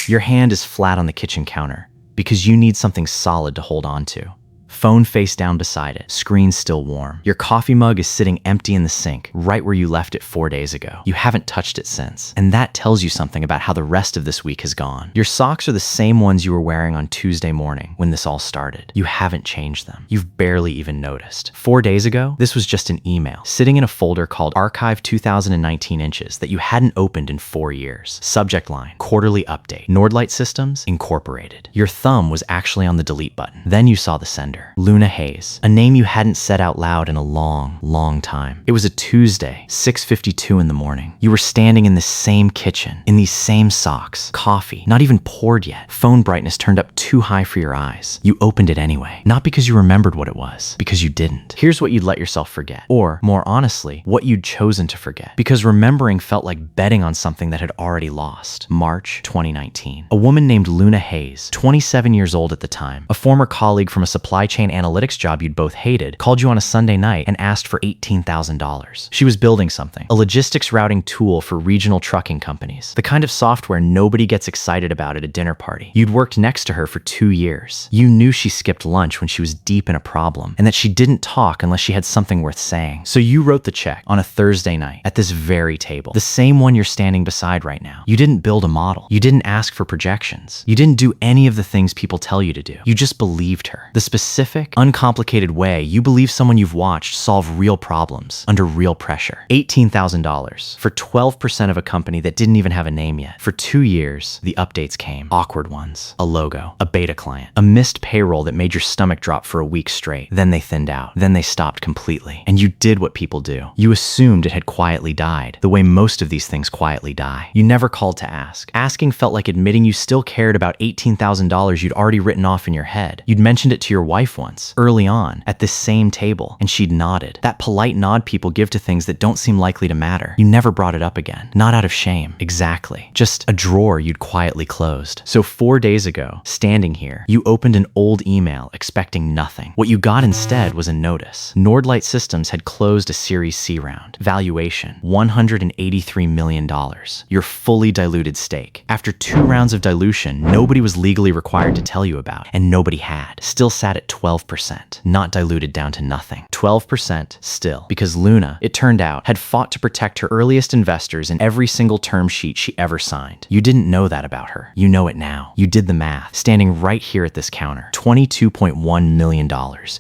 Your hand is flat on the kitchen counter because you need something solid to hold on to. Phone face down beside it, screen still warm. Your coffee mug is sitting empty in the sink, right where you left it 4 days ago. You haven't touched it since. And that tells you something about how the rest of this week has gone. Your socks are the same ones you were wearing on Tuesday morning when this all started. You haven't changed them. You've barely even noticed. 4 days ago, this was just an email, sitting in a folder called Archive 2019 Inches that you hadn't opened in 4 years. Subject line, quarterly update, Nordlight Systems, Incorporated. Your thumb was actually on the delete button. Then you saw the sender. Luna Hayes, a name you hadn't said out loud in a long, long time. It was a Tuesday, 6:52 in the morning. You were standing in the same kitchen, in these same socks, coffee, not even poured yet. Phone brightness turned up too high for your eyes. You opened it anyway, not because you remembered what it was, because you didn't. Here's what you'd let yourself forget, or more honestly, what you'd chosen to forget, because remembering felt like betting on something that had already lost. March 2019. A woman named Luna Hayes, 27 years old at the time, a former colleague from a supply chain analytics job you'd both hated, called you on a Sunday night and asked for $18,000. She was building something, a logistics routing tool for regional trucking companies, the kind of software nobody gets excited about at a dinner party. You'd worked next to her for 2 years. You knew she skipped lunch when she was deep in a problem, and that she didn't talk unless she had something worth saying. So you wrote the check on a Thursday night at this very table, the same one you're standing beside right now. You didn't build a model. You didn't ask for projections. You didn't do any of the things people tell you to do. You just believed her. The specific, uncomplicated way you believe someone you've watched solve real problems under real pressure. $18,000 for 12% of a company that didn't even have a name yet. For 2 years, the updates came. Awkward ones. A logo. A beta client. A missed payroll that made your stomach drop for a week straight. Then they thinned out. Then they stopped completely. And you did what people do. You assumed it had quietly died, the way most of these things quietly die. You never called to ask. Asking felt like admitting you still cared about $18,000 you'd already written off in your head. You'd mentioned it to your wife once, early on, at this same table, and she'd nodded. That polite nod people give to things that don't seem likely to matter. You never brought it up again. Not out of shame. Exactly. Just a drawer you'd quietly closed. So 4 days ago, standing here, you opened an old email expecting nothing. What you got instead was a notice. Nordlight Systems had closed a Series C round. Valuation, $183 million. Your fully diluted stake. After 2 rounds of dilution, nobody was legally required to tell you about, and nobody had. Still sat at 12%, not diluted down to nothing. 12% still, because Luna, it turned out, had fought to protect her earliest investors in every single term sheet she ever signed. You didn't know that about her. You know it now. You did the math, standing right here at this counter. $22.1 million.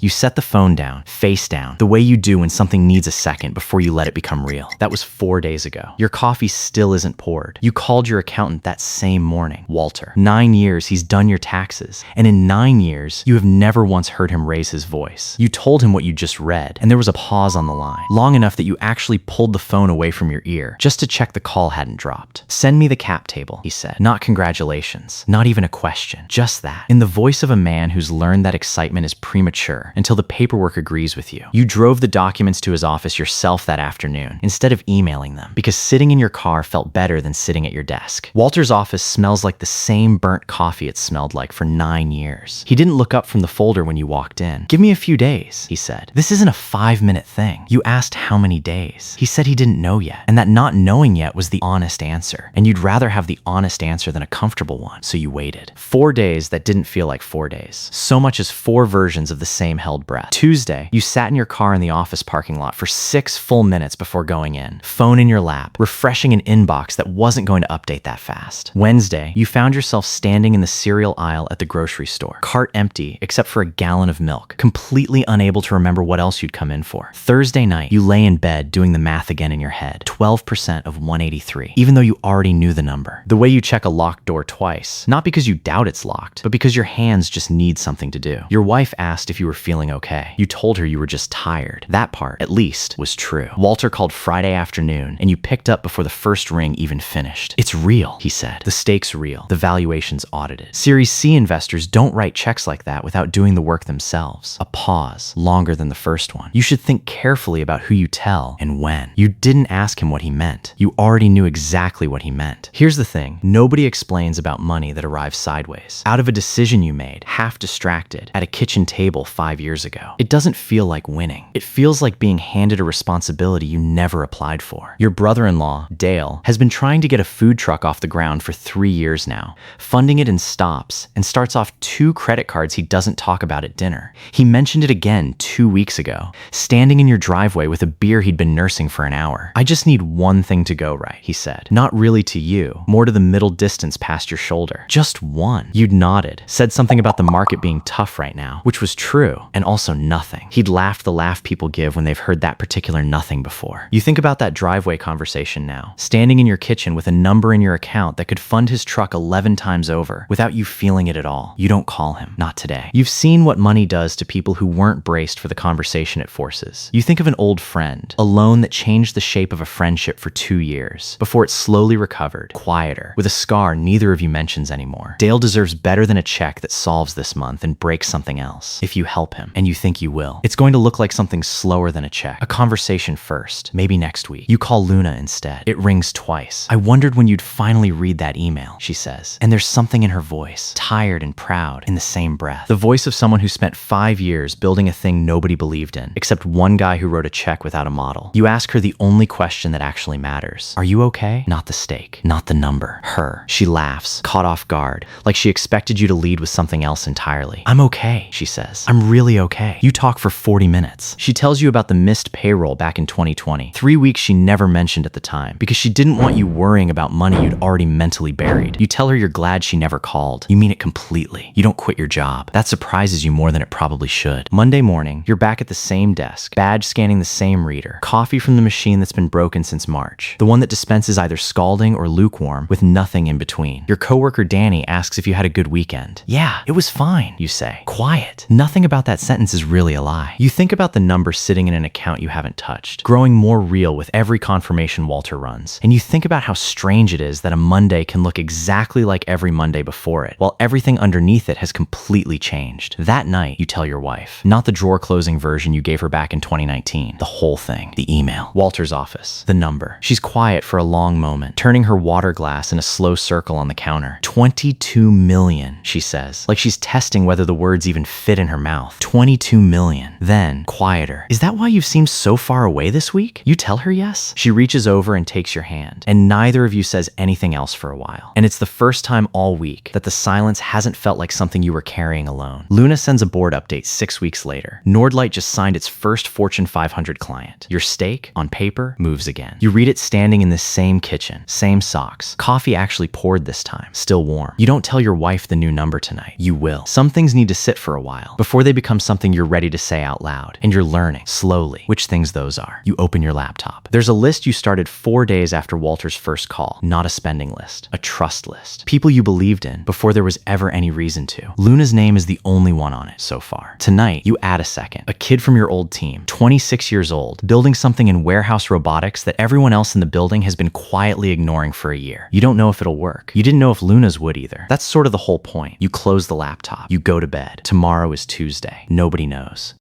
You set the phone down, face down, the way you do when something needs a second before you let it become real. That was 4 days ago. Your coffee still isn't poured. You called your accountant that same morning, Walter. 9 years he's done your taxes, and in 9 years, you have never once heard him raise his voice. You told him what you just read, and there was a pause on the line, long enough that you actually pulled the phone away from your ear, just to check the call hadn't dropped. "Send me the cap table," he said. Not congratulations, not even a question, just that. In the voice of a man who's learned that excitement is premature until the paperwork agrees with you. You drove the documents to his office yourself that afternoon, instead of emailing them, because sitting in your car felt better than sitting at your desk. Walter's office smells like the same burnt coffee it smelled like for 9 years. He didn't look up from the folder when you walked in. "Give me a few days," he said. "This isn't a 5-minute thing." You asked how many days. He said he didn't know yet, and that not knowing yet was the honest answer. And you'd rather have the honest answer than a comfortable one, so you waited. 4 days that didn't feel like 4 days. So much as 4 versions of the same held breath. Tuesday, you sat in your car in the office parking lot for 6 full minutes before going in. Phone in your lap, refreshing an inbox that wasn't going to update that fast. Wednesday, you found yourself standing in the cereal aisle at the grocery store. Cart empty, except for a gallon of milk. Completely unable to remember what else you'd come in for. Thursday night, you lay in bed doing the math again in your head. 12% of 183, even though you already knew the number. The way you check a locked door twice, not because you doubt it's locked, but because your hands just need something to do. Your wife asked if you were feeling okay. You told her you were just tired. That part, at least, was true. Walter called Friday afternoon, and you picked up before the first ring even finished. "It's real," he said. "The stake's real. The valuation's audited. Series C investors don't write checks like that without doing the work work themselves. A pause, longer than the first one. You should think carefully about who you tell and when. You didn't ask him what he meant. You already knew exactly what he meant. Here's the thing, nobody explains about money that arrives sideways, out of a decision you made, half distracted, at a kitchen table 5 years ago. It doesn't feel like winning. It feels like being handed a responsibility you never applied for. Your brother-in-law, Dale, has been trying to get a food truck off the ground for 3 years now, funding it in stops, and starts off 2 credit cards he doesn't talk about at dinner. He mentioned it again 2 weeks ago, standing in your driveway with a beer he'd been nursing for an hour. "I just need one thing to go right," he said. Not really to you, more to the middle distance past your shoulder. Just one. You'd nodded, said something about the market being tough right now, which was true, and also nothing. He'd laughed the laugh people give when they've heard that particular nothing before. You think about that driveway conversation now, standing in your kitchen with a number in your account that could fund his truck 11 times over without you feeling it at all. You don't call him. Not today. You've seen what money does to people who weren't braced for the conversation it forces. You think of an old friend, a loan that changed the shape of a friendship for 2 years, before it slowly recovered, quieter, with a scar neither of you mentions anymore. Dale deserves better than a check that solves this month and breaks something else. If you help him, and you think you will, it's going to look like something slower than a check. A conversation first, maybe next week. You call Luna instead. It rings twice. "I wondered when you'd finally read that email," she says. And there's something in her voice, tired and proud, in the same breath. The voice of someone who spent 5 years building a thing nobody believed in, except one guy who wrote a check without a model. You ask her the only question that actually matters. "Are you okay?" Not the steak, not the number. Her. She laughs, caught off guard, like she expected you to lead with something else entirely. "I'm okay," she says. "I'm really okay." You talk for 40 minutes. She tells you about the missed payroll back in 2020. 3 weeks she never mentioned at the time, because she didn't want you worrying about money you'd already mentally buried. You tell her you're glad she never called. You mean it completely. You don't quit your job. That surprises you more than it probably should. Monday morning, you're back at the same desk, badge scanning the same reader, coffee from the machine that's been broken since March, the one that dispenses either scalding or lukewarm with nothing in between. Your coworker Danny asks if you had a good weekend. "Yeah, it was fine," you say. Quiet. Nothing about that sentence is really a lie. You think about the number sitting in an account you haven't touched, growing more real with every confirmation Walter runs, and you think about how strange it is that a Monday can look exactly like every Monday before it, while everything underneath it has completely changed. That night, you tell your wife. Not the drawer-closing version you gave her back in 2019. The whole thing. The email. Walter's office. The number. She's quiet for a long moment, turning her water glass in a slow circle on the counter. 22 million, she says, like she's testing whether the words even fit in her mouth. 22 million. Then, quieter. "Is that why you've seemed so far away this week?" You tell her yes. She reaches over and takes your hand, and neither of you says anything else for a while. And it's the first time all week that the silence hasn't felt like something you were carrying alone. Luna sends a board update 6 weeks later. Nordlight just signed its first Fortune 500 client. Your steak, on paper, moves again. You read it standing in the same kitchen, same socks. Coffee actually poured this time, still warm. You don't tell your wife the new number tonight. You will. Some things need to sit for a while before they become something you're ready to say out loud. And you're learning, slowly, which things those are. You open your laptop. There's a list you started 4 days after Walter's first call. Not a spending list. A trust list. People you believed in before there was ever any reason to. Luna's name is the only one on it so far. Tonight, you add a second. A kid from your old team, 26 years old, building something in warehouse robotics that everyone else in the building has been quietly ignoring for a year. You don't know if it'll work. You didn't know if Luna's would either. That's sort of the whole point. You close the laptop. You go to bed. Tomorrow is Tuesday. Nobody knows.